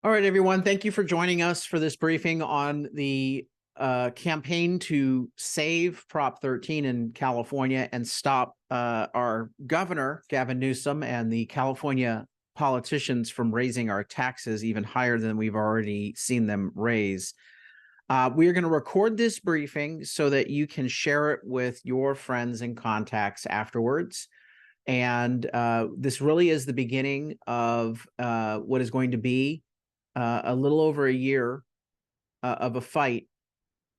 All right, everyone. Thank you for joining us for this briefing on the campaign to save Prop 13 in California and stop our governor, Gavin Newsom, and the California politicians from raising our taxes even higher than we've already seen them raise. We are going to record this briefing so that you can share it with your friends and contacts afterwards. And this really is the beginning of what is going to be a little over a year of a fight,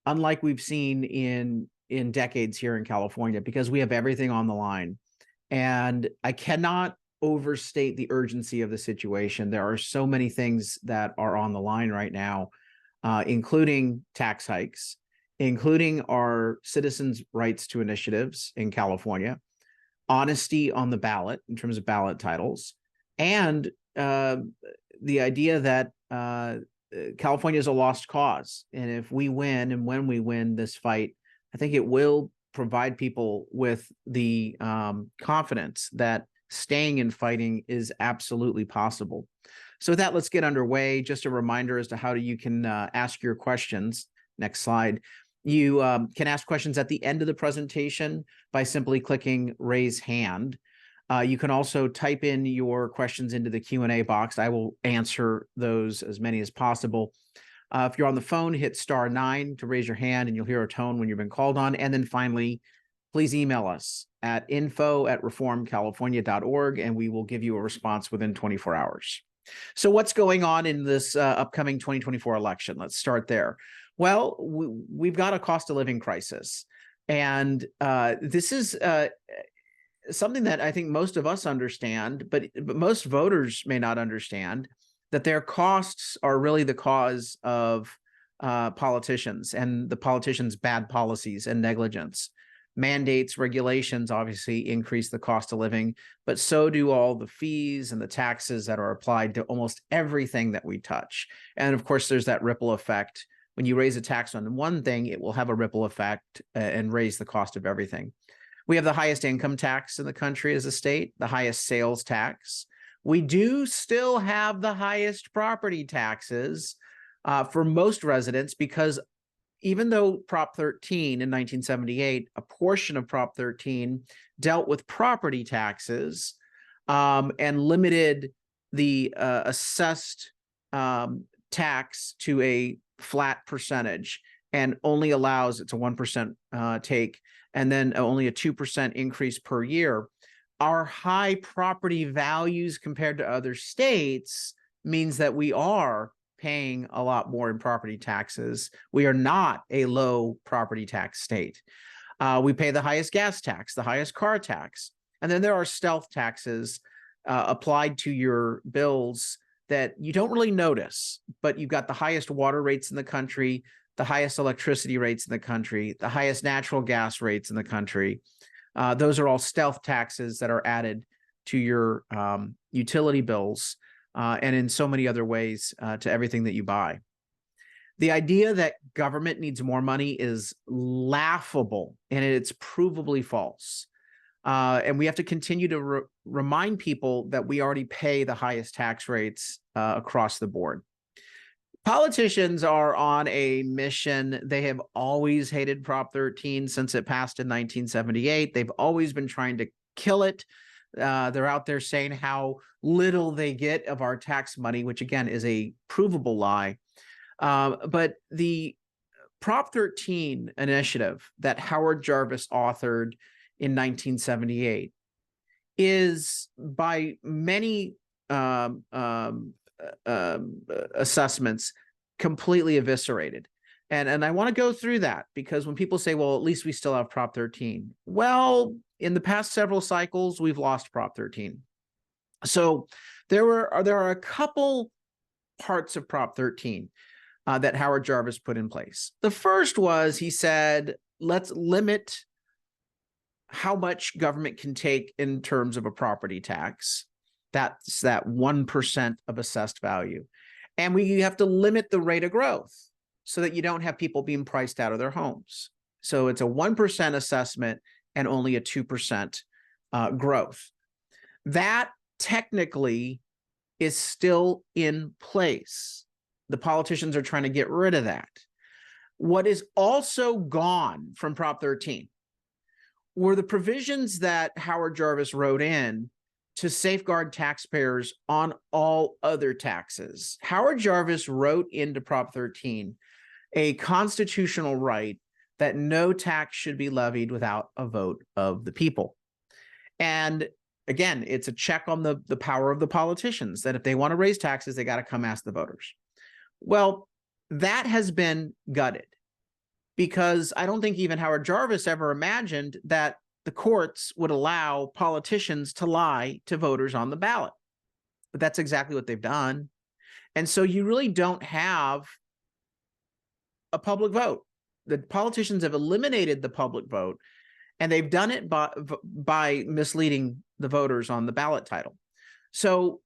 unlike we've seen in decades here in California, because we have everything on the line. And I cannot overstate the urgency of the situation. There are so many things that are on the line right now, including tax hikes, including our citizens' rights to initiatives in California, honesty on the ballot in terms of ballot titles, and the idea that California is a lost cause. And if we win and when we win this fight, I think it will provide people with the confidence that staying and fighting is absolutely possible. So with that, let's get underway. Just a reminder as to how you can ask your questions. Next slide. You can ask questions at the end of the presentation by simply clicking raise hand. You can also type in your questions into the Q&A box. I will answer those, as many as possible. If you're on the phone, hit *9 to raise your hand, and you'll hear a tone when you've been called on. And then finally, please email us at info@reformcalifornia.org, and we will give you a response within 24 hours. So what's going on in this upcoming 2024 election? Let's start there. Well, we've got a cost of living crisis. And this is something that I think most of us understand, but most voters may not understand, that their costs are really the cause of politicians and the politicians' bad policies and negligence. Mandates, regulations obviously increase the cost of living, but so do all the fees and the taxes that are applied to almost everything that we touch. And of course, there's that ripple effect. When you raise a tax on one thing, it will have a ripple effect and raise the cost of everything. We have the highest income tax in the country as a state, the highest sales tax. We do still have the highest property taxes for most residents, because even though Prop 13 in 1978, a portion of Prop 13 dealt with property taxes and limited the assessed tax to a flat percentage, and only allows, it's a 1% take, and then only a 2% increase per year. Our high property values compared to other states means that we are paying a lot more in property taxes. We are not a low property tax state. We pay the highest gas tax, the highest car tax. And then there are stealth taxes applied to your bills that you don't really notice, but you've got the highest water rates in the country, the highest electricity rates in the country, the highest natural gas rates in the country. Those are all stealth taxes that are added to your utility bills and in so many other ways to everything that you buy. The idea that government needs more money is laughable, and it's provably false. And we have to continue to remind people that we already pay the highest tax rates across the board. Politicians are on a mission. They have always hated Prop 13 since it passed in 1978. They've always been trying to kill it. They're out there saying how little they get of our tax money, which again is a provable lie. But the Prop 13 initiative that Howard Jarvis authored in 1978 is, by many assessments, completely eviscerated. And I want to go through that, because when people say, well, at least we still have Prop 13. Well, in the past several cycles, we've lost Prop 13. So there are a couple parts of Prop 13 that Howard Jarvis put in place. The first was, he said, let's limit how much government can take in terms of a property tax. That's that 1% of assessed value. And we have to limit the rate of growth so that you don't have people being priced out of their homes. So it's a 1% assessment and only a 2% growth. That technically is still in place. The politicians are trying to get rid of that. What is also gone from Prop 13 were the provisions that Howard Jarvis wrote in to safeguard taxpayers on all other taxes. Howard Jarvis wrote into Prop 13 a constitutional right that no tax should be levied without a vote of the people. And again, it's a check on the power of the politicians, that if they want to raise taxes, they got to come ask the voters. Well, that has been gutted, because I don't think even Howard Jarvis ever imagined that the courts would allow politicians to lie to voters on the ballot. But that's exactly what they've done. And so you really don't have a public vote. The politicians have eliminated the public vote, and they've done it by misleading the voters on the ballot title. So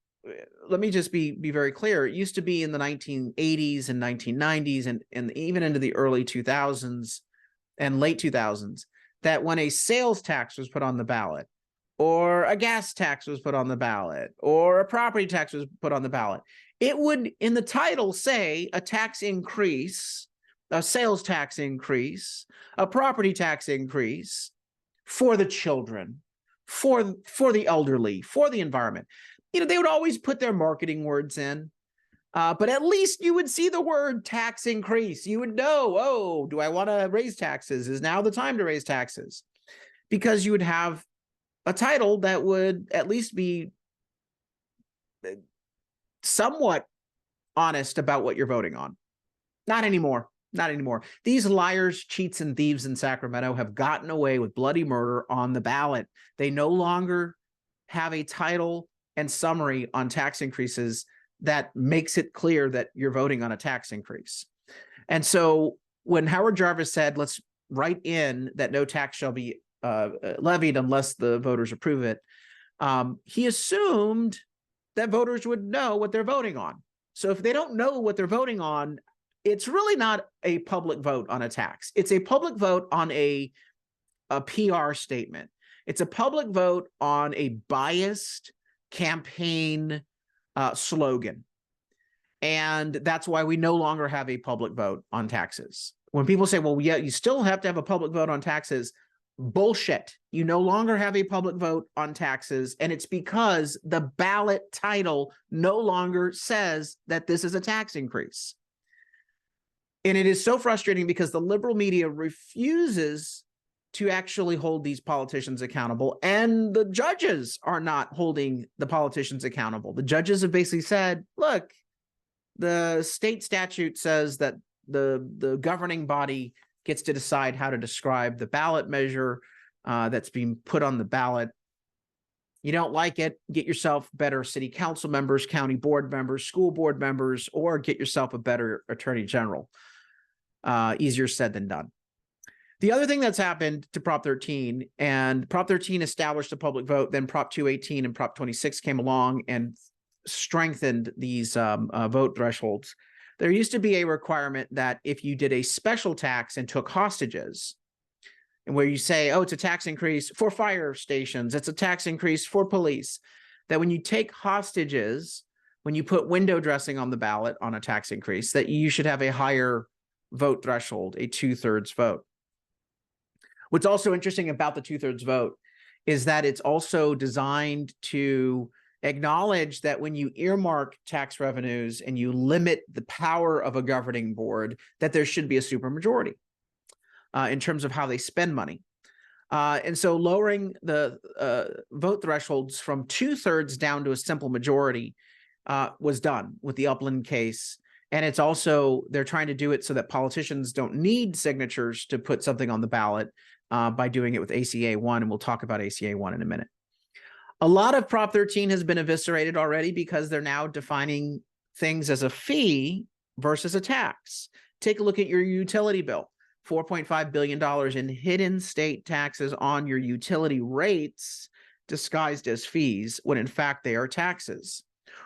let me just be very clear. It used to be in the 1980s and 1990s and even into the early 2000s and late 2000s that when a sales tax was put on the ballot, or a gas tax was put on the ballot, or a property tax was put on the ballot, it would in the title say a tax increase, a sales tax increase, a property tax increase for the children, for the elderly, for the environment. You know, they would always put their marketing words in, but at least you would see the word tax increase. You would know, oh, do I want to raise taxes? Is now the time to raise taxes? Because you would have a title that would at least be somewhat honest about what you're voting on. Not anymore. Not anymore. These liars, cheats, and thieves in Sacramento have gotten away with bloody murder on the ballot. They no longer have a title and summary on tax increases that makes it clear that you're voting on a tax increase. And so when Howard Jarvis said, let's write in that no tax shall be levied unless the voters approve it, he assumed that voters would know what they're voting on. So if they don't know what they're voting on, it's really not a public vote on a tax. It's a public vote on a PR statement. It's a public vote on a biased campaign slogan. And that's why we no longer have a public vote on taxes. When people say, well, yeah, you still have to have a public vote on taxes, bullshit. You no longer have a public vote on taxes, and it's because the ballot title no longer says that this is a tax increase. And it is so frustrating because the liberal media refuses to actually hold these politicians accountable, and the judges are not holding the politicians accountable. The judges have basically said, look, the state statute says that the governing body gets to decide how to describe the ballot measure that's being put on the ballot. You don't like it, get yourself better city council members, county board members, school board members, or get yourself a better attorney general. Easier said than done. The other thing that's happened to Prop 13, and Prop 13 established a public vote, then Prop 218 and Prop 26 came along and strengthened these vote thresholds. There used to be a requirement that if you did a special tax and took hostages, and where you say, oh, it's a tax increase for fire stations, it's a tax increase for police, that when you take hostages, when you put window dressing on the ballot on a tax increase, that you should have a higher vote threshold, a 2/3 vote. What's also interesting about the 2/3 vote is that it's also designed to acknowledge that when you earmark tax revenues and you limit the power of a governing board, that there should be a supermajority in terms of how they spend money. And so lowering the vote thresholds from 2/3 down to a simple majority was done with the Upland case. And it's also, they're trying to do it so that politicians don't need signatures to put something on the ballot by doing it with ACA 1, and we'll talk about ACA 1 in a minute. A lot of Prop 13 has been eviscerated already because they're now defining things as a fee versus a tax. Take a look at your utility bill, $4.5 billion in hidden state taxes on your utility rates disguised as fees when in fact they are taxes.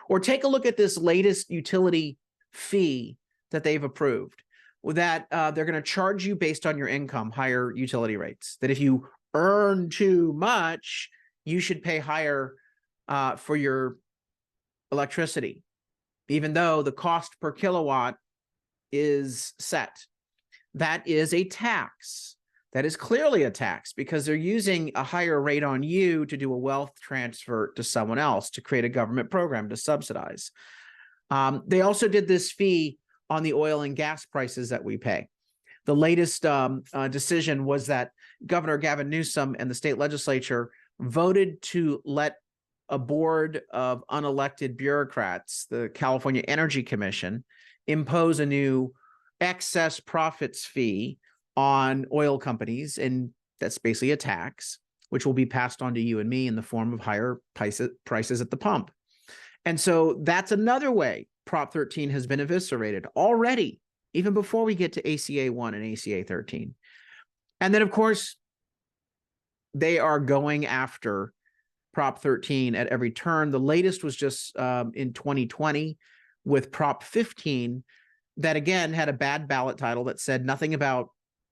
Or take a look at this latest utility fee that they've approved, that they're going to charge you based on your income, higher utility rates, that if you earn too much, you should pay higher for your electricity, even though the cost per kilowatt is set. That is a tax. That is clearly a tax because they're using a higher rate on you to do a wealth transfer to someone else to create a government program to subsidize. They also did this fee on the oil and gas prices that we pay. The latest decision was that Governor Gavin Newsom and the state legislature voted to let a board of unelected bureaucrats, the California Energy Commission, impose a new excess profits fee on oil companies, and that's basically a tax, which will be passed on to you and me in the form of higher prices at the pump. And so that's another way Prop 13 has been eviscerated already, even before we get to ACA 1 and ACA 13. And then, of course, they are going after Prop 13 at every turn. The latest was just in 2020 with Prop 15 that, again, had a bad ballot title that said nothing about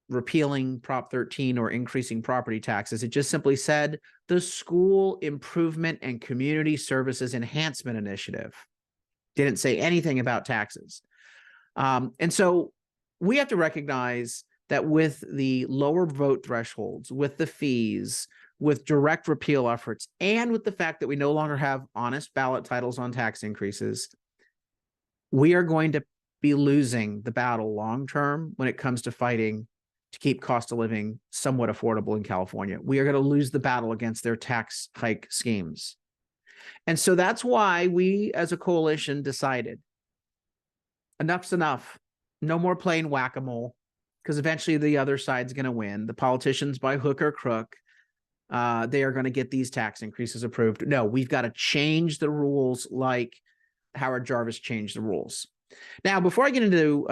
repealing Prop 13 or increasing property taxes. It just simply said the School Improvement and Community Services Enhancement Initiative. Didn't say anything about taxes. And so we have to recognize that with the lower vote thresholds, with the fees, with direct repeal efforts, and with the fact that we no longer have honest ballot titles on tax increases, we are going to be losing the battle long term when it comes to fighting to keep cost of living somewhat affordable in California. We are going to lose the battle against their tax hike schemes. And so that's why we as a coalition decided enough's enough. No more playing whack-a-mole, because eventually the other side's going to win. The politicians, by hook or crook, they are going to get these tax increases approved. No, we've got to change the rules like Howard Jarvis changed the rules. Now, before I get into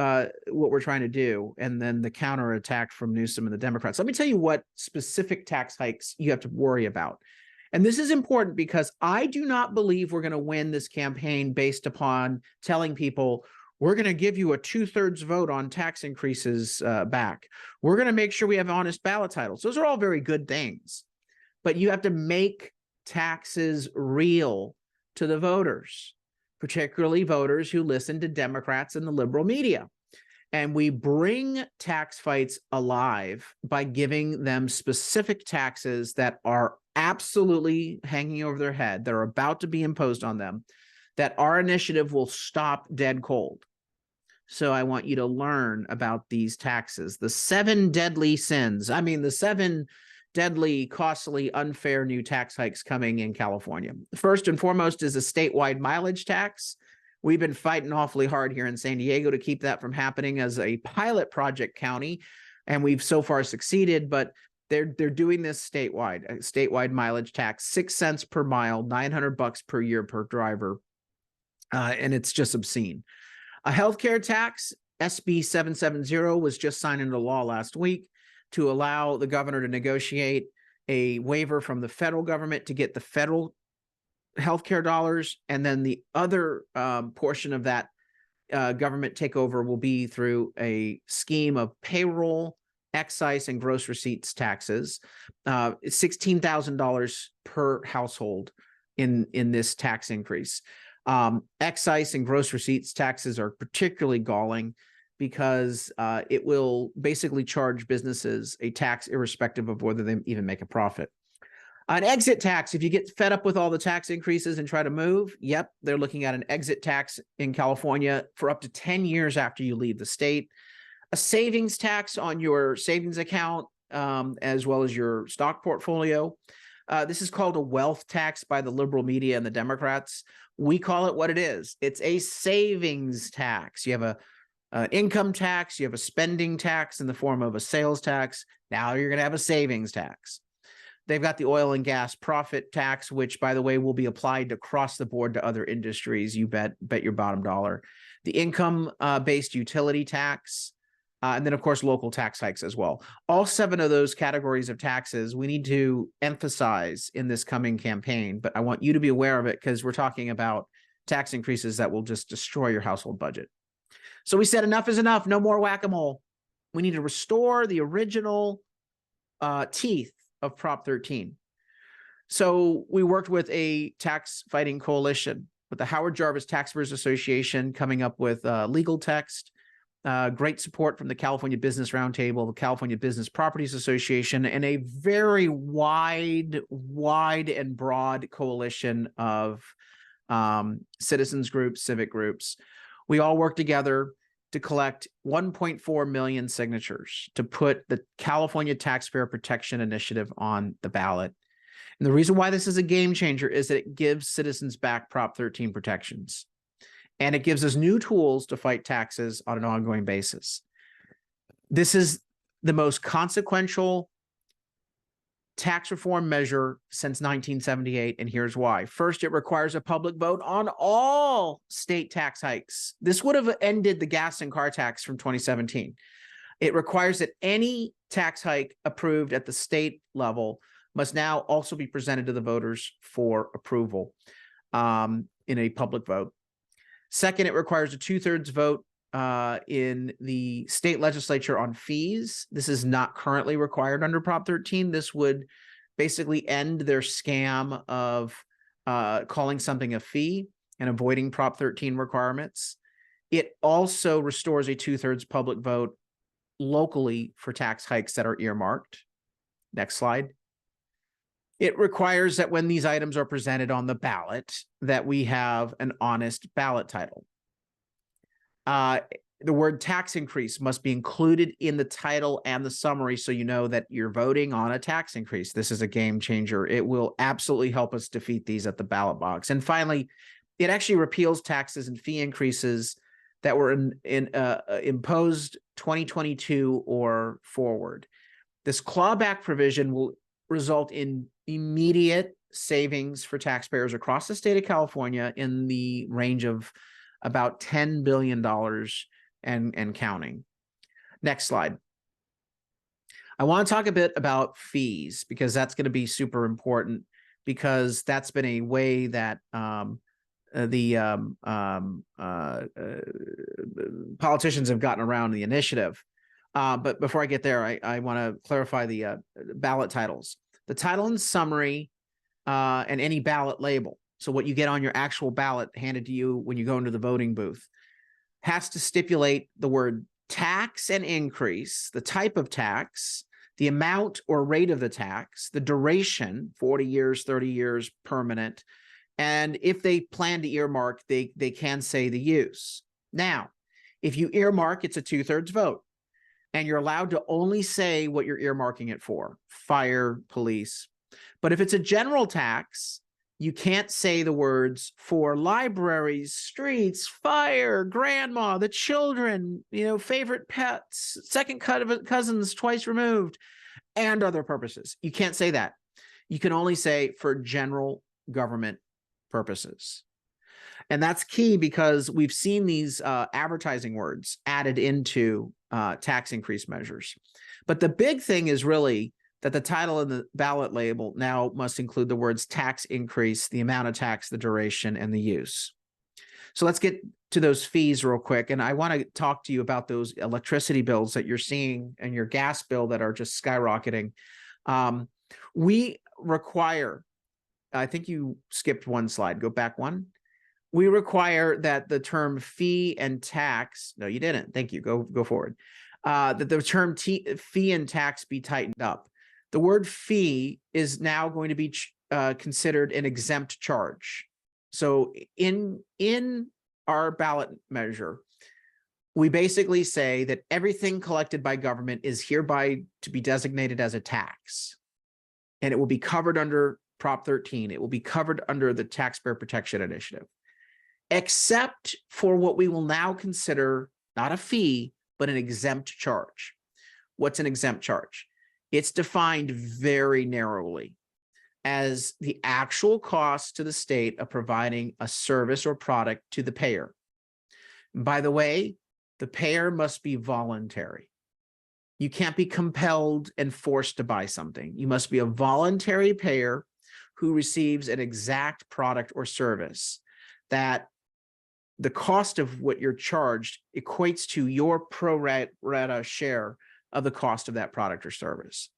what we're trying to do and then the counterattack from Newsom and the Democrats, let me tell you what specific tax hikes you have to worry about. And this is important because I do not believe we're going to win this campaign based upon telling people we're going to give you a 2/3 vote on tax increases back. We're going to make sure we have honest ballot titles. Those are all very good things, but you have to make taxes real to the voters, particularly voters who listen to Democrats and the liberal media. And we bring tax fights alive by giving them specific taxes that are absolutely hanging over their head, that are about to be imposed on them, that our initiative will stop dead cold. So I want you to learn about these taxes, the 7 deadly sins. I mean, the 7 deadly, costly, unfair new tax hikes coming in California. First and foremost is a statewide mileage tax. We've been fighting awfully hard here in San Diego to keep that from happening as a pilot project county, and we've so far succeeded, but they're doing this statewide, a statewide mileage tax, 6 cents per mile, $900 per year per driver, and it's just obscene. A healthcare tax, SB 770, was just signed into law last week to allow the governor to negotiate a waiver from the federal government to get the federal healthcare dollars, and then the other portion of that government takeover will be through a scheme of payroll, excise, and gross receipts taxes. It's $16,000 per household in this tax increase. Excise and gross receipts taxes are particularly galling because it will basically charge businesses a tax irrespective of whether they even make a profit. An exit tax, if you get fed up with all the tax increases and try to move, yep, they're looking at an exit tax in California for up to 10 years after you leave the state. A savings tax on your savings account, as well as your stock portfolio. This is called a wealth tax by the liberal media and the Democrats. We call it what it is. It's a savings tax. You have an income tax, you have a spending tax in the form of a sales tax. Now you're going to have a savings tax. They've got the oil and gas profit tax, which, by the way, will be applied across the board to other industries. You bet your bottom dollar. The income-based utility tax, and then, of course, local tax hikes as well. All 7 of those categories of taxes we need to emphasize in this coming campaign, but I want you to be aware of it because we're talking about tax increases that will just destroy your household budget. So we said enough is enough. No more whack-a-mole. We need to restore the original teeth of Prop 13. So we worked with a tax fighting coalition but the Howard Jarvis Taxpayers Association coming up with legal text. Great support from the California Business Roundtable, the California Business Properties Association, and a very wide and broad coalition of citizens groups, civic groups. We all work together to collect 1.4 million signatures to put the California Taxpayer Protection Initiative on the ballot. And the reason why this is a game changer is that it gives citizens back Prop 13 protections. And it gives us new tools to fight taxes on an ongoing basis. This is the most consequential tax reform measure since 1978, and here's why. First, it requires a public vote on all state tax hikes. This would have ended the gas and car tax from 2017. It requires that any tax hike approved at the state level must now also be presented to the voters for approval in a public vote. Second, it requires a 2/3 vote in the state legislature on fees. This is not currently required under Prop 13. This would basically end their scam of calling something a fee and avoiding Prop 13 requirements. It also restores a 2/3 public vote locally for tax hikes that are earmarked. Next slide. It requires that when these items are presented on the ballot, that we have an honest ballot title. The word tax increase must be included in the title and the summary so you know that you're voting on a tax increase. This is a game changer. It will absolutely help us defeat these at the ballot box. And finally, it actually repeals taxes and fee increases that were imposed 2022 or forward. This clawback provision will result in immediate savings for taxpayers across the state of California in the range of about $10 billion and counting. Next slide. I want to talk a bit about fees because that's going to be super important, because that's been a way that politicians have gotten around the initiative. But before I get there, I want to clarify the ballot titles. The title and summary and any ballot label, so what you get on your actual ballot handed to you when you go into the voting booth, has to stipulate the word tax and increase, the type of tax, the amount or rate of the tax, the duration, 40 years, 30 years, permanent, and if they plan to earmark, they can say the use. Now, if you earmark, it's a 2/3 vote. And you're allowed to only say what you're earmarking it for, fire, police. But if it's a general tax, you can't say the words for libraries, streets, fire, grandma, the children, favorite pets, second cousins twice removed, and other purposes. You can't say that. You can only say for general government purposes. And that's key because we've seen these advertising words added into tax increase measures. But the big thing is really that the title and the ballot label now must include the words tax increase, the amount of tax, the duration, and the use. So let's get to those fees real quick. And I want to talk to you about those electricity bills that you're seeing and your gas bill that are just skyrocketing. We require, I think you skipped one slide, go back one. We require that the term fee and tax, no, you didn't. Thank you. Go forward. That the term fee and tax be tightened up. The word fee is now going to be considered an exempt charge. So in our ballot measure, we basically say that everything collected by government is hereby to be designated as a tax, and it will be covered under Prop 13. It will be covered under the Taxpayer Protection Initiative, except for what we will now consider not a fee, but an exempt charge. What's an exempt charge? It's defined very narrowly as the actual cost to the state of providing a service or product to the payer. And by the way, the payer must be voluntary. You can't be compelled and forced to buy something. You must be a voluntary payer who receives an exact product or service that the cost of what you're charged equates to your pro rata share of the cost of that product or service.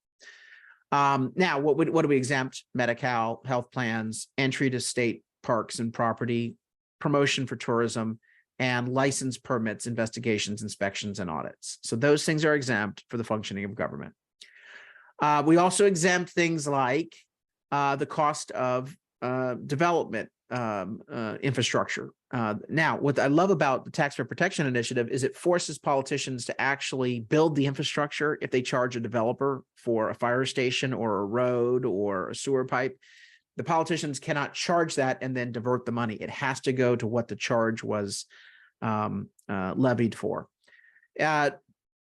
Now, what do we exempt? Medi-Cal, health plans, entry to state parks and property, promotion for tourism, and license permits, investigations, inspections, and audits. So those things are exempt for the functioning of government. We also exempt things like the cost of development infrastructure. Now, what I love about the Taxpayer Protection Initiative is it forces politicians to actually build the infrastructure if they charge a developer for a fire station or a road or a sewer pipe. The politicians cannot charge that and then divert the money. It has to go to what the charge was levied for.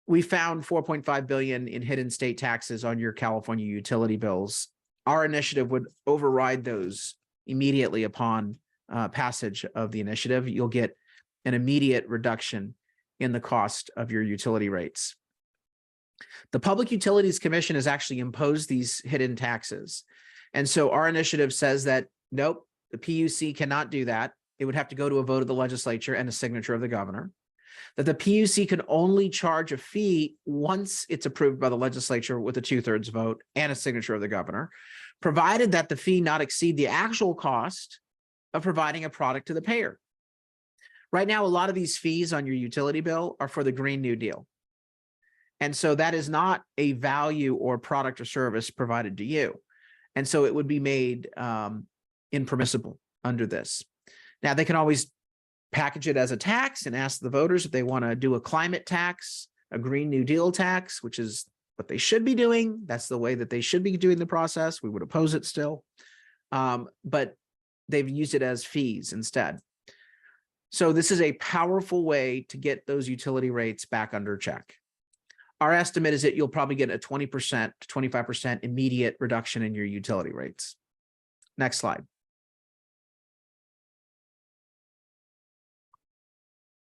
We found $4.5 billion in hidden state taxes on your California utility bills. Our initiative would override those immediately upon passage of the initiative. You'll get an immediate reduction in the cost of your utility rates. The Public Utilities Commission has actually imposed these hidden taxes. And so our initiative says that, nope, the PUC cannot do that. It would have to go to a vote of the legislature and a signature of the governor. That the PUC can only charge a fee once it's approved by the legislature with a 2/3 vote and a signature of the governor, provided that the fee not exceed the actual cost of providing a product to the payer. Right now, a lot of these fees on your utility bill are for the Green New Deal. And so that is not a value or product or service provided to you. And so it would be made impermissible under this. Now, they can always package it as a tax and ask the voters if they want to do a climate tax, a Green New Deal tax, which is what they should be doing. That's the way that they should be doing the process. We would oppose it still. But they've used it as fees instead. So this is a powerful way to get those utility rates back under check. Our estimate is that you'll probably get a 20% to 25% immediate reduction in your utility rates. Next slide.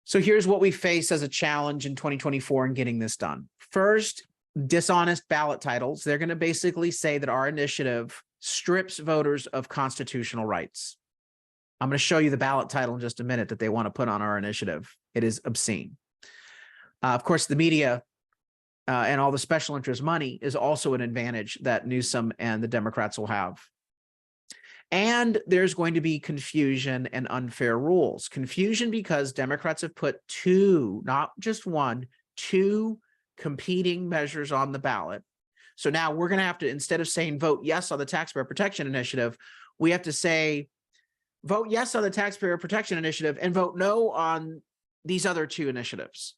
So here's what we face as a challenge in 2024 in getting this done. First, dishonest ballot titles. They're going to basically say that our initiative strips voters of constitutional rights. I'm going to show you the ballot title in just a minute that they want to put on our initiative. It is obscene. Of course, the media and all the special interest money is also an advantage that Newsom and the Democrats will have. And there's going to be confusion and unfair rules. Confusion because Democrats have put two, not just one, two competing measures on the ballot. So now we're going to have to, instead of saying vote yes on the Taxpayer Protection Initiative, we have to say vote yes on the Taxpayer Protection Initiative and vote no on these other two initiatives.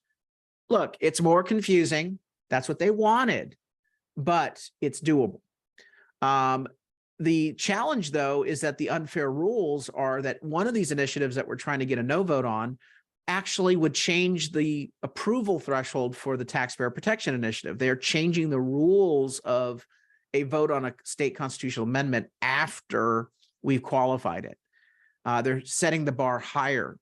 Look, it's more confusing. That's what they wanted, but it's doable. The challenge, though, is that the unfair rules are that one of these initiatives that we're trying to get a no vote on actually would change the approval threshold for the Taxpayer Protection Initiative. They're changing the rules of a vote on a state constitutional amendment after we've qualified it. They're setting the bar higher.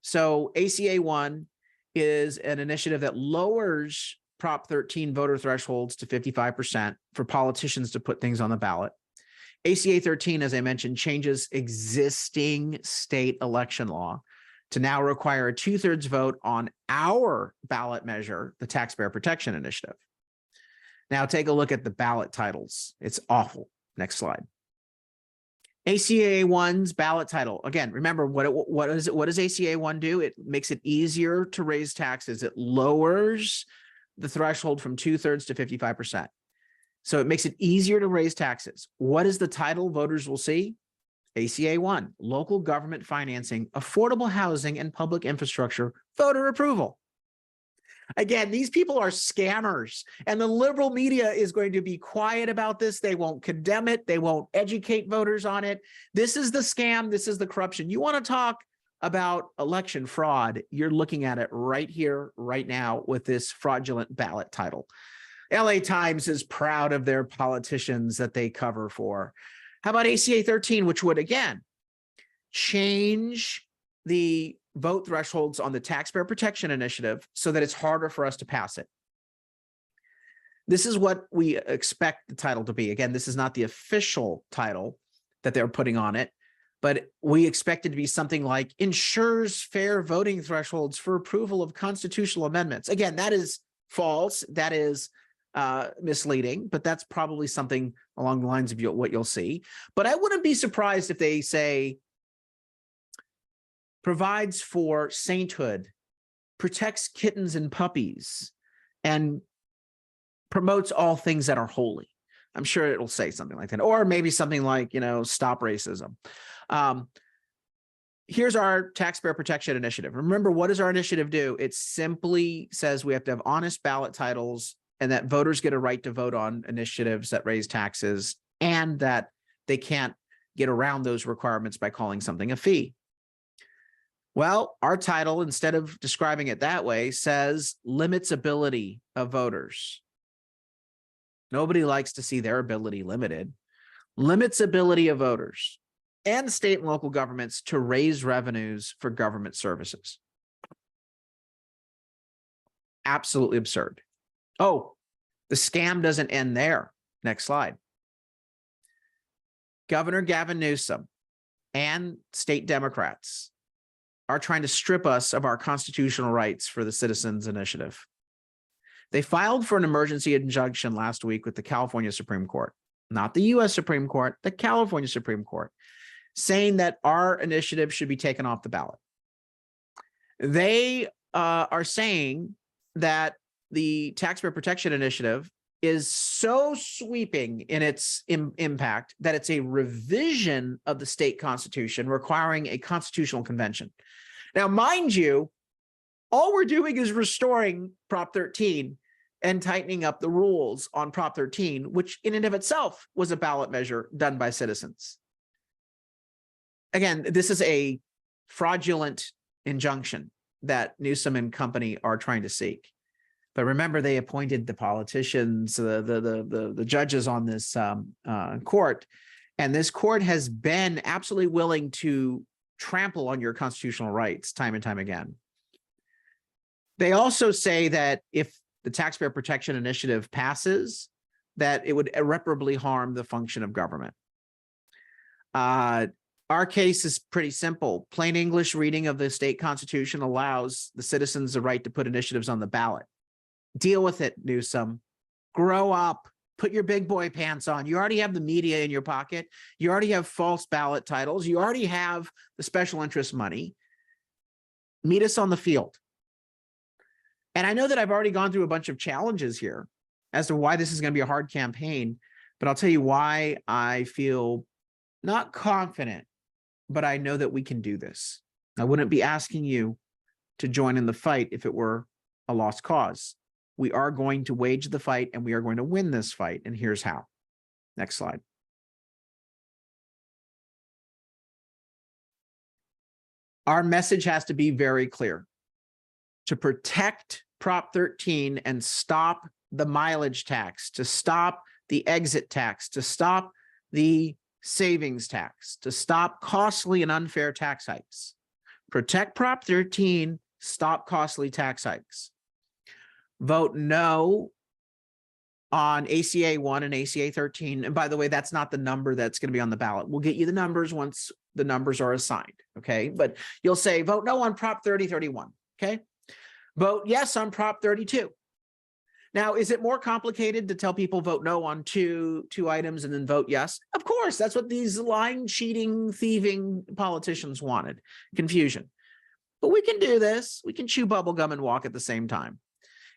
So ACA 1 is an initiative that lowers Prop 13 voter thresholds to 55% for politicians to put things on the ballot. ACA 13, as I mentioned, changes existing state election law to now require a 2/3 vote on our ballot measure, the Taxpayer Protection Initiative. Now take a look at the ballot titles. It's awful. Next slide. ACA 1's ballot title. Again, remember what does ACA 1 do? It makes it easier to raise taxes. It lowers the threshold from 2/3 to 55%. So it makes it easier to raise taxes. What is the title voters will see? ACA 1, local government financing, affordable housing, and public infrastructure, voter approval. Again, these people are scammers, and the liberal media is going to be quiet about this. They won't condemn it. They won't educate voters on it. This is the scam. This is the corruption. You want to talk about election fraud? You're looking at it right here, right now with this fraudulent ballot title. LA Times is proud of their politicians that they cover for. How about ACA 13, which would, again, change the vote thresholds on the Taxpayer Protection Initiative so that it's harder for us to pass it. This is what we expect the title to be. Again, this is not the official title that they're putting on it, but we expect it to be something like ensures fair voting thresholds for approval of constitutional amendments. Again, that is false. That is misleading, but that's probably something along the lines of what you'll see. But I wouldn't be surprised if they say provides for sainthood, protects kittens and puppies, and promotes all things that are holy. I'm sure it'll say something like that, or maybe something like, stop racism. Here's our taxpayer protection initiative. Remember, what does our initiative do? It simply says we have to have honest ballot titles and that voters get a right to vote on initiatives that raise taxes, and that they can't get around those requirements by calling something a fee. Well, our title, instead of describing it that way, says limits ability of voters. Nobody likes to see their ability limited. Limits ability of voters and state and local governments to raise revenues for government services. Absolutely absurd. Oh, the scam doesn't end there. Next slide. Governor Gavin Newsom and state Democrats are trying to strip us of our constitutional rights for the Citizens Initiative. They filed for an emergency injunction last week with the California Supreme Court, not the U.S. Supreme Court, the California Supreme Court, saying that our initiative should be taken off the ballot. They are saying that the Taxpayer Protection Initiative is so sweeping in its impact that it's a revision of the state constitution requiring a constitutional convention. Now, mind you, all we're doing is restoring Prop 13 and tightening up the rules on Prop 13, which in and of itself was a ballot measure done by citizens. Again, this is a fraudulent injunction that Newsom and company are trying to seek. But remember, they appointed the politicians, the judges on this court, and this court has been absolutely willing to trample on your constitutional rights time and time again. They also say that if the Taxpayer Protection Initiative passes, that it would irreparably harm the function of government. Our case is pretty simple. Plain English reading of the state constitution allows the citizens the right to put initiatives on the ballot. Deal with it, Newsom. Grow up. Put your big boy pants on. You already have the media in your pocket. You already have false ballot titles. You already have the special interest money. Meet us on the field. And I know that I've already gone through a bunch of challenges here as to why this is going to be a hard campaign, but I'll tell you why I feel not confident, but I know that we can do this. I wouldn't be asking you to join in the fight if it were a lost cause. We are going to wage the fight and we are going to win this fight. And here's how. Next slide. Our message has to be very clear. To protect Prop 13 and stop the mileage tax, to stop the exit tax, to stop the savings tax, to stop costly and unfair tax hikes. Protect Prop 13, stop costly tax hikes. Vote no on ACA 1 and ACA 13. And by the way, that's not the number that's going to be on the ballot. We'll get you the numbers once the numbers are assigned, okay? But you'll say vote no on Prop 3031, okay? Vote yes on Prop 32. Now, is it more complicated to tell people vote no on two items and then vote yes? Of course, that's what these lying, cheating, thieving politicians wanted, confusion. But we can do this. We can chew bubble gum and walk at the same time.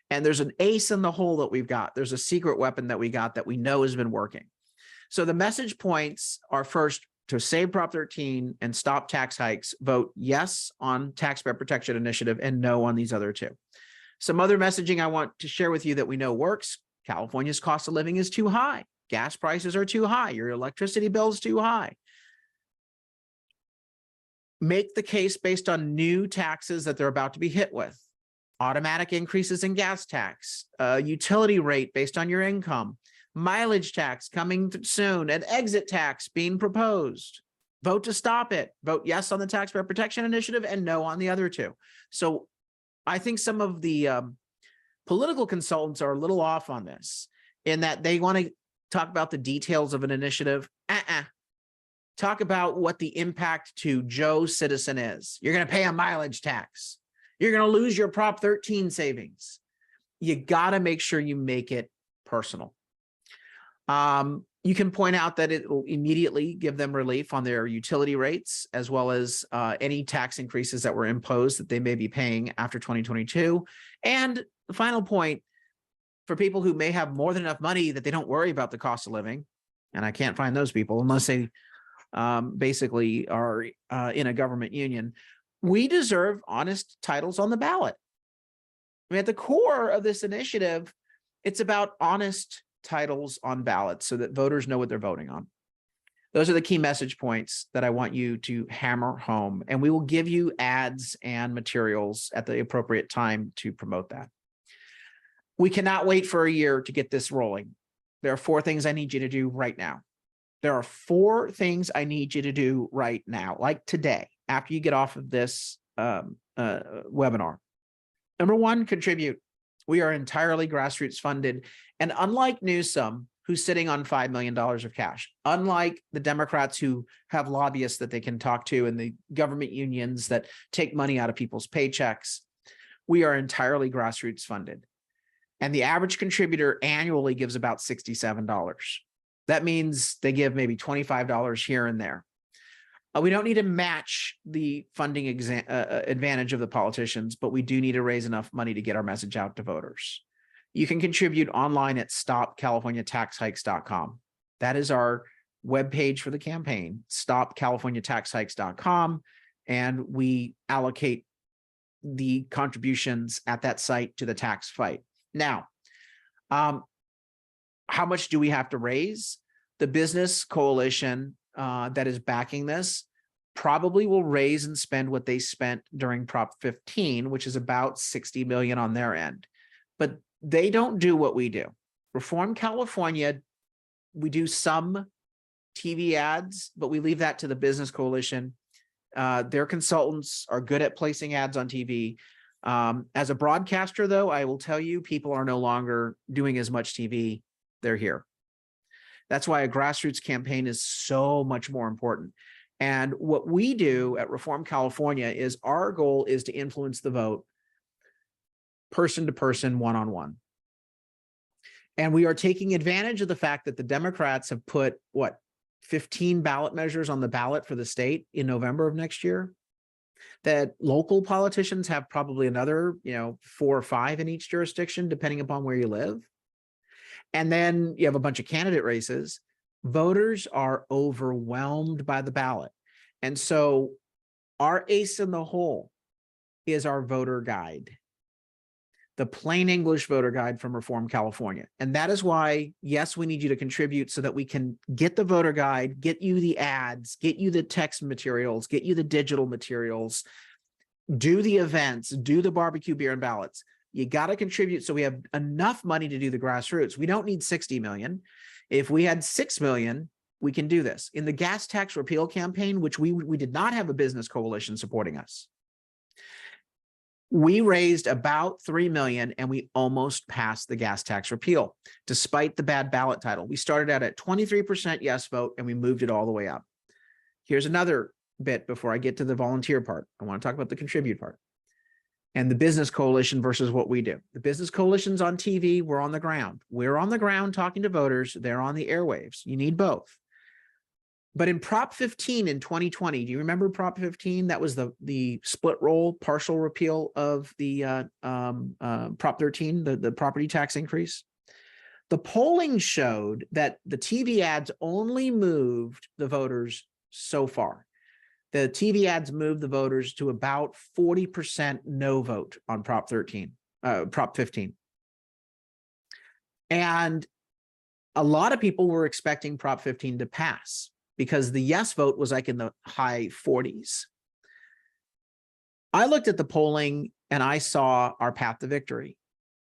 And there's an ace in the hole that we've got. There's a secret weapon that we got that we know has been working. So the message points are first, to save Prop 13 and stop tax hikes, vote yes on Taxpayer Protection Initiative and no on these other two. Some other messaging I want to share with you that we know works. California's cost of living is too high. Gas prices are too high. Your electricity bill is too high. Make the case based on new taxes that they're about to be hit with. Automatic increases in gas tax, utility rate based on your income, mileage tax coming soon, and exit tax being proposed. Vote to stop it. Vote yes on the Taxpayer Protection Initiative and no on the other two. So I think some of the political consultants are a little off on this in that they want to talk about the details of an initiative. Talk about what the impact to Joe citizen is. You're going to pay a mileage tax. You're going to lose your Prop 13 savings. You got to make sure you make it personal. You can point out that it will immediately give them relief on their utility rates, as well as any tax increases that were imposed that they may be paying after 2022. And the final point, for people who may have more than enough money that they don't worry about the cost of living, and I can't find those people unless they basically are in a government union, we deserve honest titles on the ballot. I mean, at the core of this initiative, it's about honest titles on ballots so that voters know what they're voting on. Those are the key message points that I want you to hammer home, and we will give you ads and materials at the appropriate time to promote that. We cannot wait for a year to get this rolling. There are 4 things I need you to do right now. There are 4 things I need you to do right now, like today, after you get off of this webinar. Number 1, contribute. We are entirely grassroots funded. And unlike Newsom, who's sitting on $5 million of cash, unlike the Democrats who have lobbyists that they can talk to and the government unions that take money out of people's paychecks, we are entirely grassroots funded. And the average contributor annually gives about $67. That means they give maybe $25 here and there. We don't need to match the funding advantage of the politicians, but we do need to raise enough money to get our message out to voters. You can contribute online at stopcaliforniataxhikes.com. That is our webpage for the campaign, stopcaliforniataxhikes.com, and we allocate the contributions at that site to the tax fight. Now, how much do we have to raise? The business coalition that is backing this probably will raise and spend what they spent during Prop 15, which is about $60 million on their end. But they don't do what we do. Reform California, we do some TV ads, but we leave that to the business coalition. Their consultants are good at placing ads on TV. As a broadcaster, though, I will tell you, people are no longer doing as much TV. They're here. That's why a grassroots campaign is so much more important. And what we do at Reform California is our goal is to influence the vote person to person, one-on-one. And we are taking advantage of the fact that the Democrats have put, 15 ballot measures on the ballot for the state in November of next year, that local politicians have probably another, 4 or 5 in each jurisdiction, depending upon where you live. And then you have a bunch of candidate races. Voters are overwhelmed by the ballot. And so our ace in the hole is our voter guide, the plain English voter guide from Reform California. And that is why, yes, we need you to contribute so that we can get the voter guide, get you the ads, get you the text materials, get you the digital materials, do the events, do the barbecue, beer, and ballots. You got to contribute so we have enough money to do the grassroots. We don't need 60 million. If we had 6 million, we can do this. In the gas tax repeal campaign, which we did not have a business coalition supporting us, we raised about 3 million and we almost passed the gas tax repeal, despite the bad ballot title. We started out at 23% yes vote and we moved it all the way up. Here's another bit before I get to the volunteer part. I want to talk about the contribute part and the business coalition versus what we do. The business coalition's on TV, we're on the ground. We're on the ground talking to voters, they're on the airwaves. You need both. But in Prop 15 in 2020, do you remember Prop 15? That was the split roll partial repeal of the Prop 13, the property tax increase. The polling showed that the TV ads only moved the voters so far. The TV ads moved the voters to about 40% no vote on Prop 15. And a lot of people were expecting Prop 15 to pass, because the yes vote was like in the high 40s. I looked at the polling and I saw our path to victory,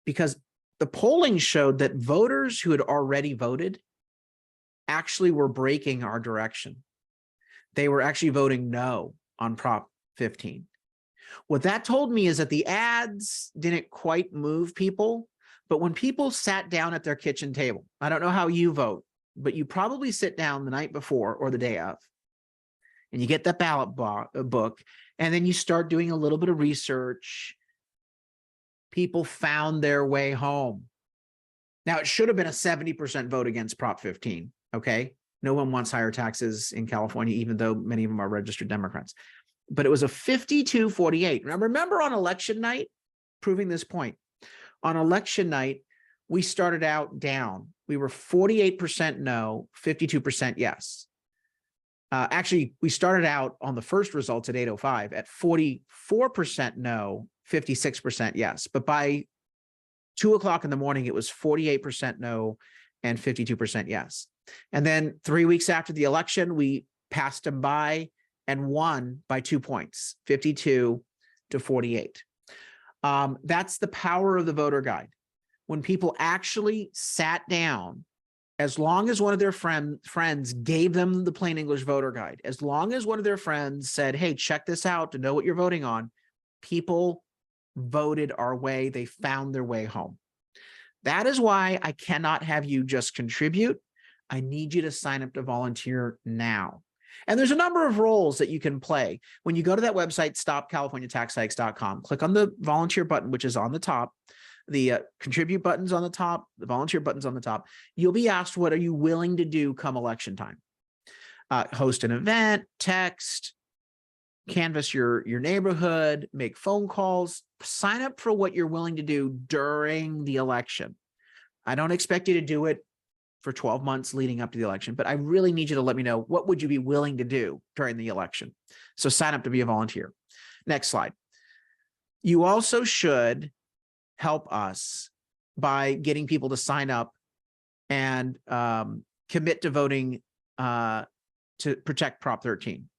because the polling showed that voters who had already voted actually were breaking our direction. They were actually voting no on Prop 15. What that told me is that the ads didn't quite move people, but when people sat down at their kitchen table, I don't know how you vote, but you probably sit down the night before or the day of, and you get that ballot book, and then you start doing a little bit of research. People found their way home. Now, it should have been a 70% vote against Prop 15. Okay. No one wants higher taxes in California, even though many of them are registered Democrats. But it was a 52-48. Now, remember on election night, proving this point, on election night, we started out down. We were 48% no, 52% yes. Actually, we started out on the first results at 8:05 at 44% no, 56% yes. But by 2 o'clock in the morning, it was 48% no and 52% yes. And then 3 weeks after the election, we passed them by and won by 2 points, 52-48. That's the power of the voter guide. When people actually sat down, as long as one of their friends gave them the plain English voter guide, as long as one of their friends said, hey, check this out to know what you're voting on, people voted our way. They found their way home. That is why I cannot have you just contribute. I need you to sign up to volunteer now. And there's a number of roles that you can play. When you go to that website, stopcaliforniataxhikes.com, click on the volunteer button, which is on the top. The contribute button's on the top, the volunteer button's on the top. You'll be asked, what are you willing to do come election time? Host an event, text, canvass your neighborhood, make phone calls, sign up for what you're willing to do during the election. I don't expect you to do it for 12 months leading up to the election, but I really need you to let me know, what would you be willing to do during the election? So sign up to be a volunteer. Next slide. You also should help us by getting people to sign up and commit to voting to protect Prop 13.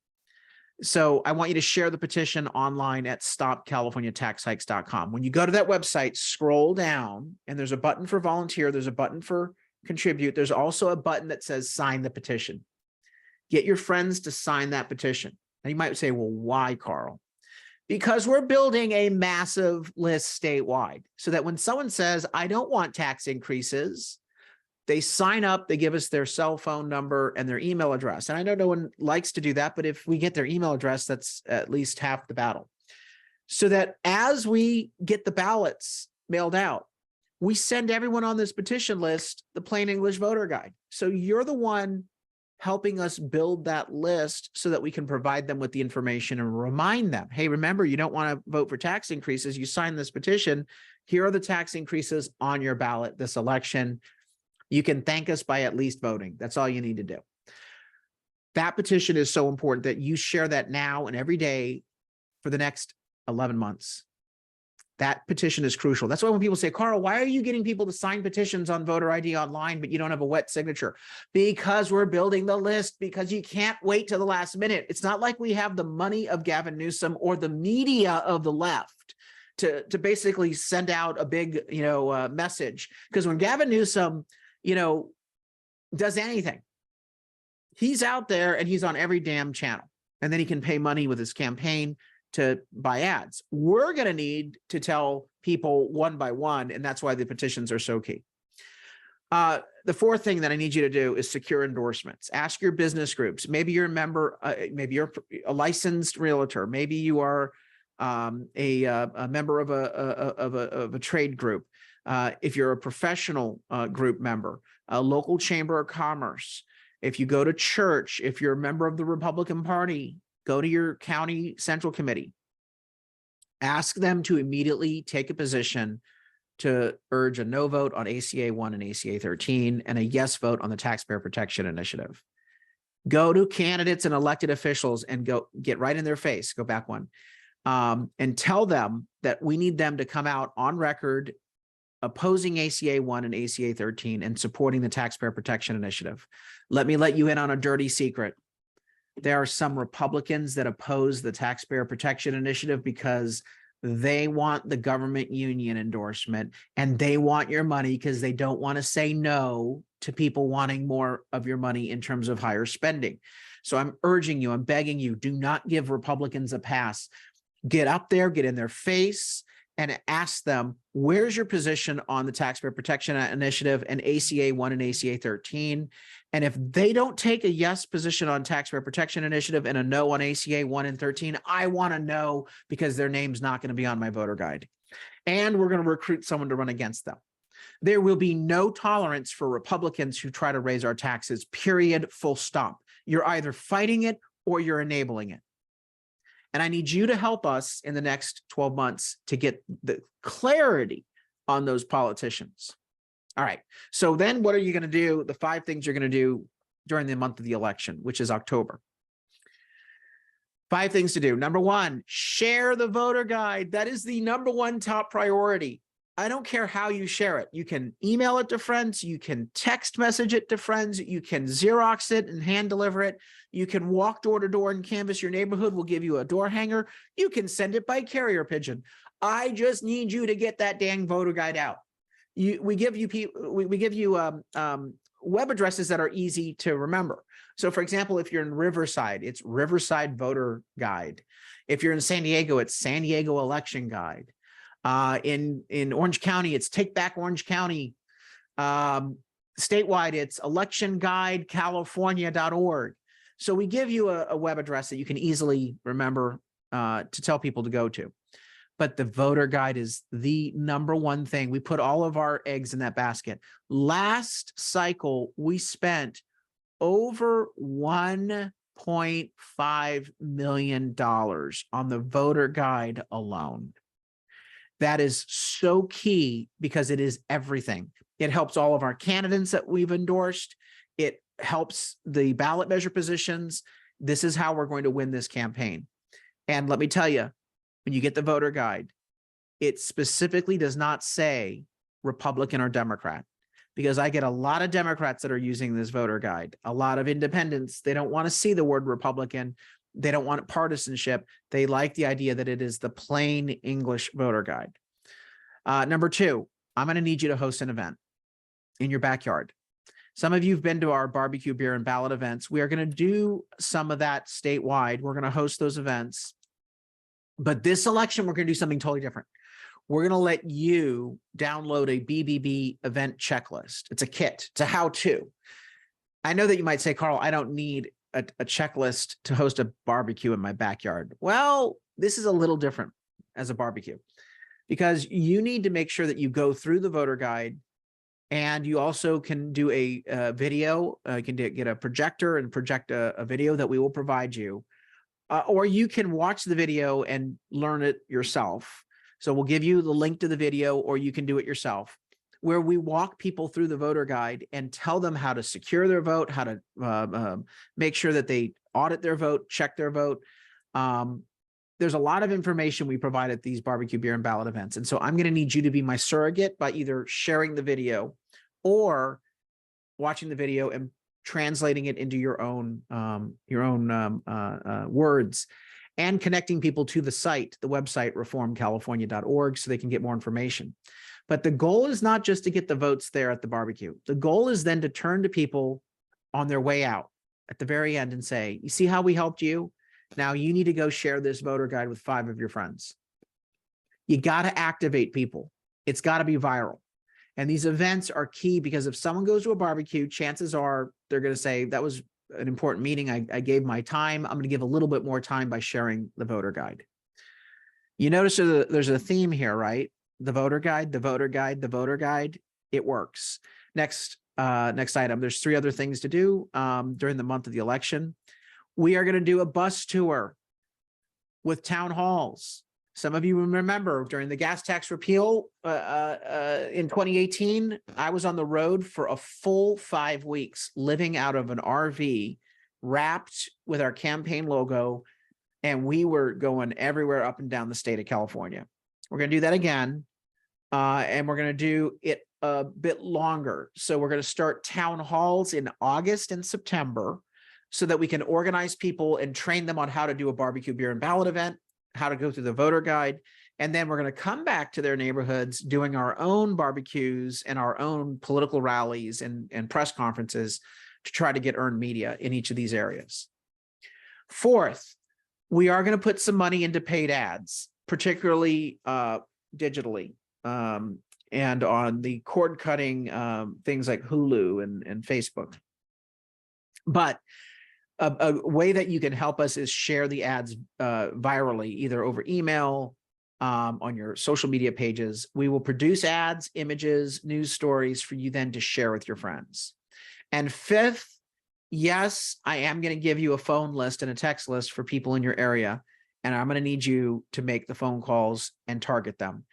So I want you to share the petition online at stopcaliforniataxhikes.com. When you go to that website, scroll down and there's a button for volunteer. There's a button for contribute. There's also a button that says sign the petition. Get your friends to sign that petition. And you might say, well, why, Carl? Because we're building a massive list statewide so that when someone says, I don't want tax increases, they sign up, they give us their cell phone number and their email address. And I know no one likes to do that, but if we get their email address, that's at least half the battle. So that as we get the ballots mailed out, we send everyone on this petition list the plain English voter guide. So you're the one helping us build that list so that we can provide them with the information and remind them, hey, remember, you don't want to vote for tax increases. You signed this petition. Here are the tax increases on your ballot this election. You can thank us by at least voting. That's all you need to do. That petition is so important that you share that now and every day for the next 11 months. That petition is crucial. That's why when people say, Carl, why are you getting people to sign petitions on voter ID online, but you don't have a wet signature? Because we're building the list, because you can't wait till the last minute. It's not like we have the money of Gavin Newsom or the media of the left to basically send out a big, message. Because when Gavin Newsom, does anything, he's out there and he's on every damn channel. And then he can pay money with his campaign to buy ads. We're going to need to tell people one by one, and that's why the petitions are so key. The fourth thing that I need you to do is secure endorsements. Ask your business groups. Maybe you're a member, maybe you're a licensed realtor. Maybe you are a member of a trade group. If you're a professional group member, a local chamber of commerce. If you go to church, if you're a member of the Republican Party, go to your county central committee. Ask them to immediately take a position to urge a no vote on ACA 1 and ACA 13 and a yes vote on the Taxpayer Protection Initiative. Go to candidates and elected officials and go get right in their face, go back one, and tell them that we need them to come out on record opposing ACA 1 and ACA 13 and supporting the Taxpayer Protection Initiative. Let me let you in on a dirty secret. There are some Republicans that oppose the Taxpayer Protection Initiative because they want the government union endorsement and they want your money because they don't want to say no to people wanting more of your money in terms of higher spending. So I'm urging you, I'm begging you, do not give Republicans a pass. Get up there, get in their face, and ask them, where's your position on the Taxpayer Protection Initiative and ACA 1 and ACA 13? And if they don't take a yes position on Taxpayer Protection Initiative and a no on ACA 1 and 13, I want to know, because their name's not going to be on my voter guide. And we're going to recruit someone to run against them. There will be no tolerance for Republicans who try to raise our taxes, period, full stop. You're either fighting it or you're enabling it. And I need you to help us in the next 12 months to get the clarity on those politicians. All right. So then what are you going to do? The 5 things you're going to do during the month of the election, which is October. 5 things to do. Number 1, share the voter guide. That is the number 1 top priority. I don't care how you share it. You can email it to friends. You can text message it to friends. You can Xerox it and hand deliver it. You can walk door to door and canvass your neighborhood. We'll give you a door hanger. You can send it by carrier pigeon. I just need you to get that dang voter guide out. We give you web addresses that are easy to remember. So for example, if you're in Riverside, it's Riverside Voter Guide. If you're in San Diego, it's San Diego Election Guide. In Orange County, it's Take Back Orange County. Statewide, it's electionguidecalifornia.org. So we give you a web address that you can easily remember to tell people to go to. But the voter guide is the number 1 thing. We put all of our eggs in that basket. Last cycle, we spent over $1.5 million on the voter guide alone. That is so key because it is everything. It helps all of our candidates that we've endorsed. It helps the ballot measure positions. This is how we're going to win this campaign. And let me tell you, when you get the voter guide, it specifically does not say Republican or Democrat, because I get a lot of Democrats that are using this voter guide, a lot of independents. They don't want to see the word Republican. They don't want partisanship. They like the idea that it is the plain English voter guide. Number 2, I'm going to need you to host an event in your backyard. Some of you have been to our barbecue, beer, and ballot events. We are going to do some of that statewide. We're going to host those events. But this election, we're going to do something totally different. We're going to let you download a BBB event checklist. It's a kit. It's a how-to. I know that you might say, Carl, I don't need a checklist to host a barbecue in my backyard. Well, this is a little different as a barbecue, because you need to make sure that you go through the voter guide, and you also can do a video. You can get a projector and project a video that we will provide you. Or you can watch the video and learn it yourself. So we'll give you the link to the video, or you can do it yourself, where we walk people through the voter guide and tell them how to secure their vote, how to make sure that they audit their vote, check their vote. There's a lot of information we provide at these barbecue, beer, and ballot events. And so I'm going to need you to be my surrogate by either sharing the video or watching the video and translating it into your own words, and connecting people to the site, the website, reformcalifornia.org, so they can get more information. But the goal is not just to get the votes there at the barbecue. The goal is then to turn to people on their way out at the very end and say, you see how we helped you? Now you need to go share this voter guide with 5 of your friends. You got to activate people. It's got to be viral. And these events are key, because if someone goes to a barbecue, chances are they're going to say, that was an important meeting. I gave my time. I'm going to give a little bit more time by sharing the voter guide. You notice there's a theme here, right? The voter guide, the voter guide, the voter guide. It works. Next item. There's 3 other things to do during the month of the election. We are going to do a bus tour with town halls. Some of you remember during the gas tax repeal in 2018, I was on the road for a full 5 weeks, living out of an RV wrapped with our campaign logo, and we were going everywhere up and down the state of California. We're going to do that again, and we're going to do it a bit longer. So we're going to start town halls in August and September, so that we can organize people and train them on how to do a barbecue, beer, and ballot event, how to go through the voter guide. And then we're going to come back to their neighborhoods doing our own barbecues and our own political rallies and press conferences to try to get earned media in each of these areas. 4th, we are going to put some money into paid ads, particularly digitally, and on the cord cutting things like Hulu and Facebook. But a way that you can help us is share the ads virally, either over email, on your social media pages. We will produce ads, images, news stories for you then to share with your friends. And fifth, yes, I am going to give you a phone list and a text list for people in your area, and I'm going to need you to make the phone calls and target them.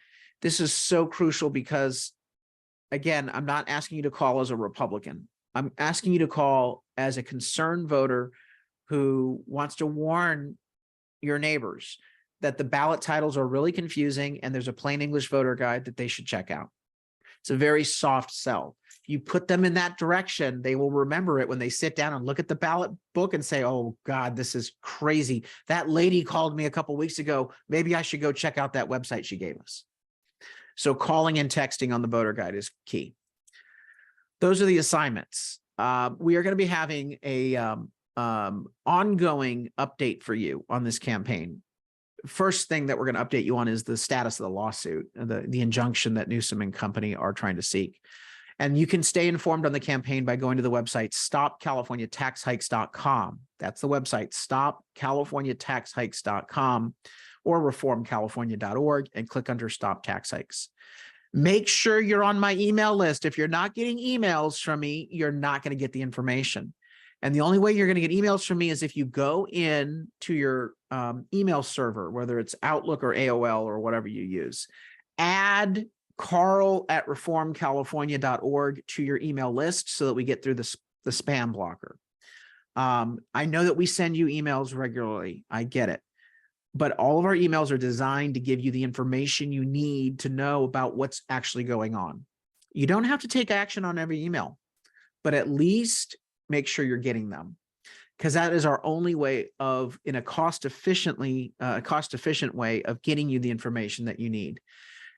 This is so crucial because, again, I'm not asking you to call as a Republican. I'm asking you to call as a concerned voter who wants to warn your neighbors that the ballot titles are really confusing and there's a plain English voter guide that they should check out. It's a very soft sell. If you put them in that direction, they will remember it when they sit down and look at the ballot book and say, oh God, this is crazy. That lady called me a couple of weeks ago. Maybe I should go check out that website she gave us. So calling and texting on the voter guide is key. Those are the assignments. We are going to be having a ongoing update for you on this campaign. First thing that we're going to update you on is the status of the lawsuit, the injunction that Newsom and company are trying to seek. And you can stay informed on the campaign by going to the website stopcaliforniataxhikes.com. That's the website, stopcaliforniataxhikes.com, or reformcalifornia.org, and click under Stop Tax Hikes. Make sure you're on my email list. If you're not getting emails from me, you're not going to get the information. And the only way you're going to get emails from me is if you go in to your email server, whether it's Outlook or AOL or whatever you use, add carl@reformcalifornia.org to your email list so that we get through the spam blocker. I know that we send you emails regularly. I get it. But all of our emails are designed to give you the information you need to know about what's actually going on. You don't have to take action on every email, but at least make sure you're getting them, because that is our only way of, in a cost-efficient way of getting you the information that you need.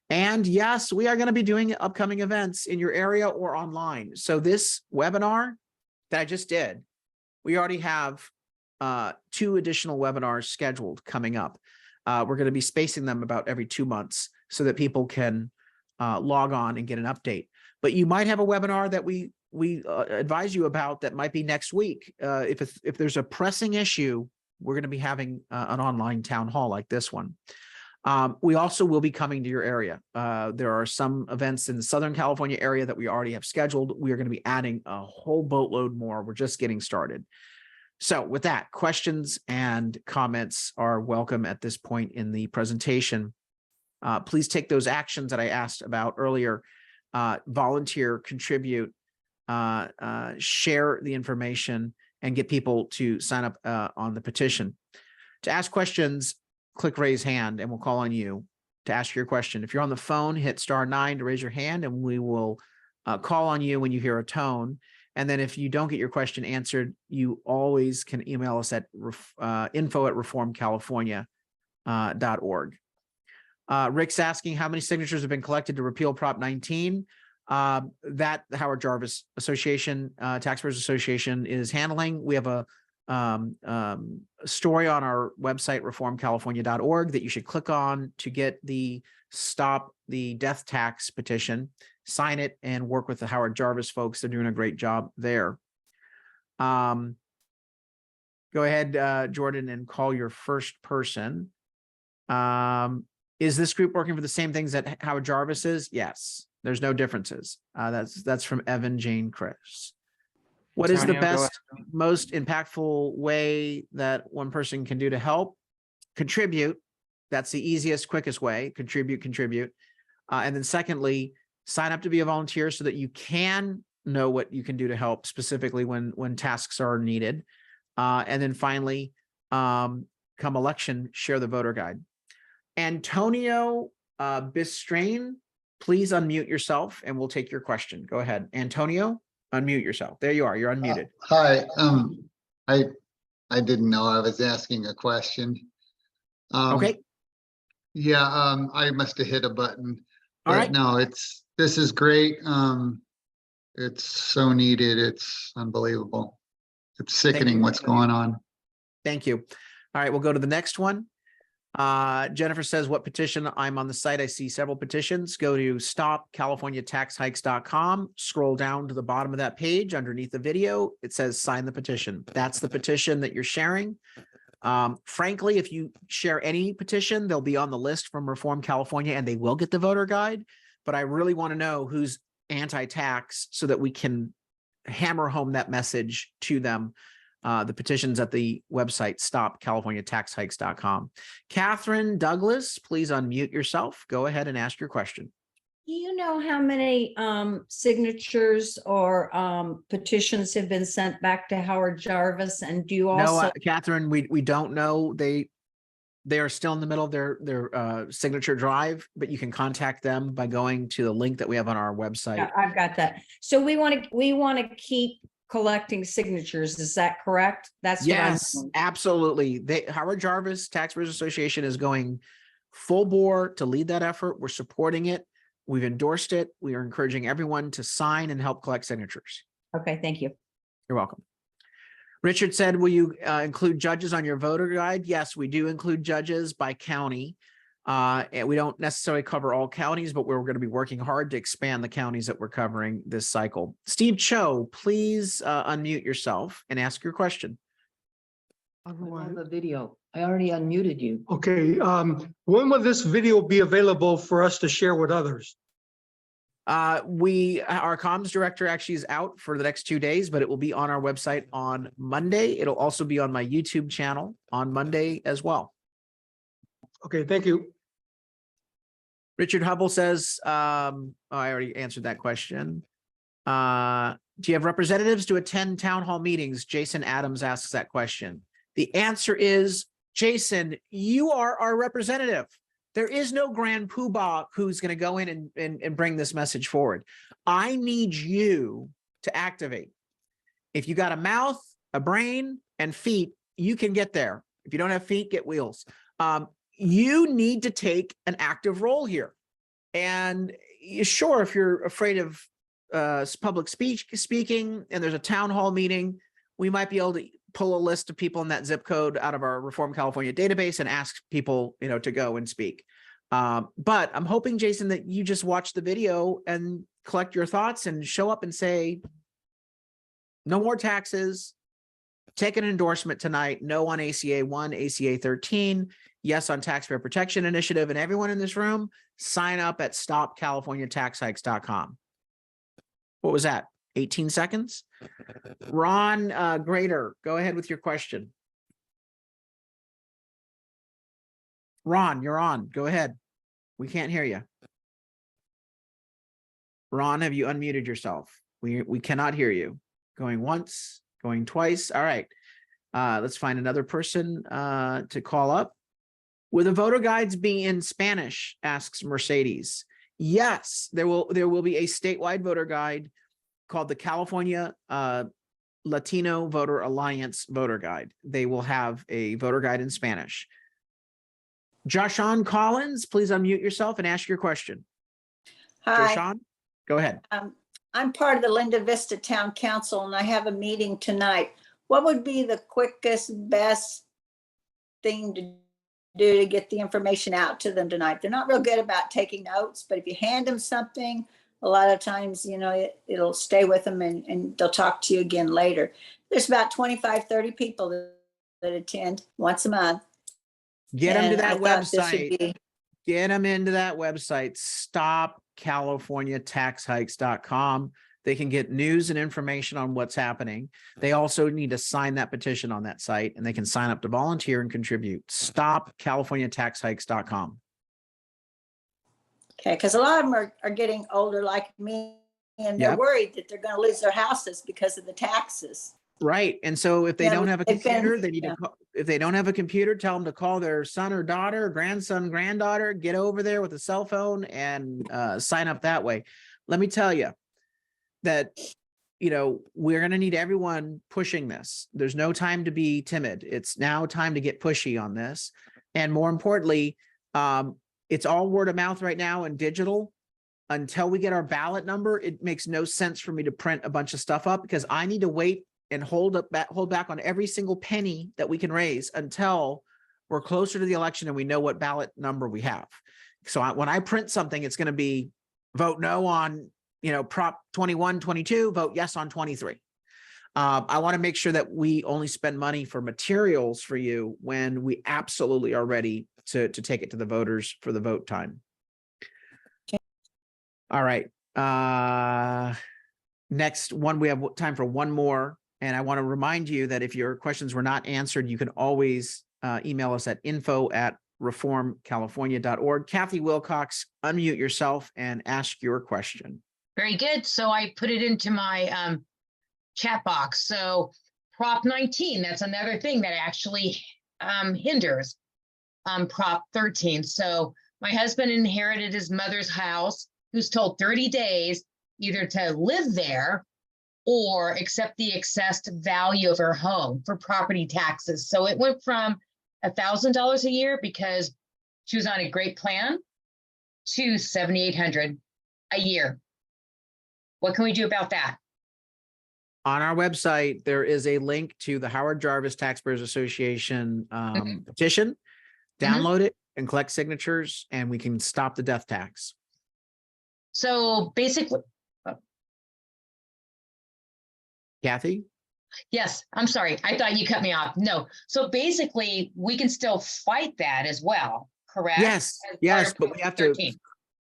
And yes, we are going to be doing upcoming events in your area or online. So this webinar that I just did, we already have 2 additional webinars scheduled coming up. We're going to be spacing them about every 2 months so that people can log on and get an update. But you might have a webinar that we advise you about that might be next week. If there's a pressing issue, we're going to be having an online town hall like this one. We also will be coming to your area. There are some events in the Southern California area that we already have scheduled. We are going to be adding a whole boatload more. We're just getting started. So with that, questions and comments are welcome at this point in the presentation. Please take those actions that I asked about earlier. Volunteer, contribute, share the information, and get people to sign up on the petition. To ask questions, click raise hand and we'll call on you to ask your question. If you're on the phone, hit *9 to raise your hand and we will call on you when you hear a tone. And then if you don't get your question answered, you always can email us at info@reformcalifornia.org. Rick's asking how many signatures have been collected to repeal Prop 19. That the Howard Jarvis Association, Taxpayers Association is handling. We have a story on our website, reformcalifornia.org, that you should click on to get the Stop the Death Tax petition, sign it, and work with the Howard Jarvis folks. They're doing a great job there. Go ahead, Jordan, and call your first person. Is this group working for the same things that Howard Jarvis is? Yes, there's no differences. That's from Evan Jane Chris. What is the best, most impactful way that one person can do to help? Contribute. That's the easiest, quickest way. Contribute. And then secondly, sign up to be a volunteer so that you can know what you can do to help, specifically when tasks are needed. And then finally, come election, share the voter guide. Antonio Bistrain, please unmute yourself and we'll take your question. Go ahead, Antonio. Unmute yourself. There you are. You're unmuted. Hi. I didn't know I was asking a question. Okay. Yeah. I must have hit a button. All right. No, this is great. It's so needed. It's unbelievable. It's sickening what's going on. Thank you. All right, we'll go to the next one. Jennifer says, what petition? I'm on the site. I see several petitions. Go to stopcaliforniataxhikes.com. Scroll down to the bottom of that page underneath the video. It says sign the petition. That's the petition that you're sharing. Frankly, if you share any petition, they'll be on the list from Reform California and they will get the voter guide. But I really want to know who's anti-tax so that we can hammer home that message to them. The petition's at the website, stopcaliforniataxhikes.com. Catherine Douglas, please unmute yourself. Go ahead and ask your question. Do you know how many signatures or petitions have been sent back to Howard Jarvis? And do you also? No, Catherine, we don't know. They are still in the middle of their signature drive, but you can contact them by going to the link that we have on our website. Yeah, I've got that. So we want to keep collecting signatures. Is that correct? That's yes, what I'm absolutely. Howard Jarvis Taxpayers Association is going full bore to lead that effort. We're supporting it. We've endorsed it. We are encouraging everyone to sign and help collect signatures. Okay, thank you. You're welcome. Richard said, will you include judges on your voter guide? Yes, we do include judges by county. And we don't necessarily cover all counties, but we're going to be working hard to expand the counties that we're covering this cycle. Steve Cho, please unmute yourself and ask your question. I have a video. I already unmuted you. Okay, when will this video be available for us to share with others? Our comms director actually is out for the next 2 days, but it will be on our website on Monday. It'll also be on my YouTube channel on Monday as well. Okay, thank you. Richard Hubble says, I already answered that question. Do you have representatives to attend town hall meetings? Jason Adams asks that question. The answer is, Jason, you are our representative. There is no grand poobah who's going to go in and bring this message forward. I need you to activate. If you got a mouth, a brain, and feet, you can get there. If you don't have feet, get wheels. You need to take an active role here. And sure, if you're afraid of public speaking and there's a town hall meeting, we might be able to pull a list of people in that zip code out of our Reform California database and ask people, to go and speak. But I'm hoping, Jason, that you just watch the video and collect your thoughts and show up and say, no more taxes, take an endorsement tonight, no on ACA 1, ACA 13, yes on Taxpayer Protection Initiative, and everyone in this room, sign up at stopcaliforniataxhikes.com. What was that? 18 seconds? Ron Grader, go ahead with your question. Ron, you're on. Go ahead. We can't hear you. Ron, have you unmuted yourself? We cannot hear you. Going once, going twice. All right. Let's find another person to call up. Will the voter guides be in Spanish? Asks Mercedes. Yes, there will be a statewide voter guide called the California Latino Voter Alliance Voter Guide. They will have a voter guide in Spanish. Joshawn Collins, please unmute yourself and ask your question. Hi, Joshawn, go ahead. I'm part of the Linda Vista Town Council and I have a meeting tonight. What would be the quickest, best thing to do to get the information out to them tonight? They're not real good about taking notes, but if you hand them something, a lot of times, it'll stay with them and they'll talk to you again later. There's about 25, 30 people that attend once a month. Get them to that website. Get them into that website, stopcaliforniataxhikes.com. They can get news and information on what's happening. They also need to sign that petition on that site, and they can sign up to volunteer and contribute. Stopcaliforniataxhikes.com. Okay, because a lot of them are getting older like me, and they're worried that they're going to lose their houses because of the taxes. Right. And so if they don't have a computer, they need to call. If they don't have a computer, tell them to call their son or daughter, grandson, granddaughter, get over there with a cell phone and sign up that way. Let me tell you that, we're going to need everyone pushing this. There's no time to be timid. It's now time to get pushy on this. And more importantly, it's all word of mouth right now and digital. Until we get our ballot number, it makes no sense for me to print a bunch of stuff up because I need to wait and hold back on every single penny that we can raise until we're closer to the election and we know what ballot number we have. So when I print something, it's going to be vote no on, Prop 21, 22, vote yes on 23. I want to make sure that we only spend money for materials for you when we absolutely are ready to take it to the voters for the vote time. All right. Next one, we have time for one more. And I want to remind you that if your questions were not answered, you can always email us at info@reformcalifornia.org. Kathy Wilcox, unmute yourself and ask your question. Very good. So I put it into my chat box. So Prop 19, that's another thing that actually hinders Prop 13. So my husband inherited his mother's house, who's told 30 days either to live there or accept the assessed value of her home for property taxes. So it went from $1,000 a year because she was on a great plan to $7,800 a year. What can we do about that? On our website, there is a link to the Howard Jarvis Taxpayers Association petition. Download it and collect signatures, and we can stop the death tax. So basically, Kathy? yes, I'm sorry. I thought you cut me off. No. So basically, we can still fight that as well, correct? Yes, As part yes, of but Prop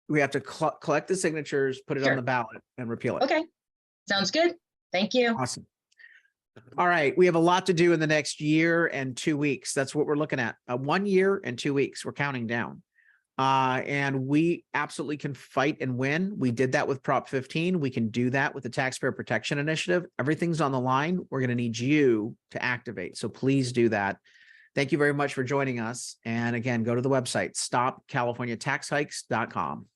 we have to collect the signatures, put it on Sure. the ballot and repeal it. Okay, sounds good. Thank you. Awesome. All right, we have a lot to do in the next year and 2 weeks. That's what we're looking at. 1 year and 2 weeks. We're counting down. And we absolutely can fight and win. We did that with Prop 15. We can do that with the Taxpayer Protection Initiative. Everything's on the line. We're going to need you to activate. So please do that. Thank you very much for joining us. And again, go to the website, stopcaliforniataxhikes.com.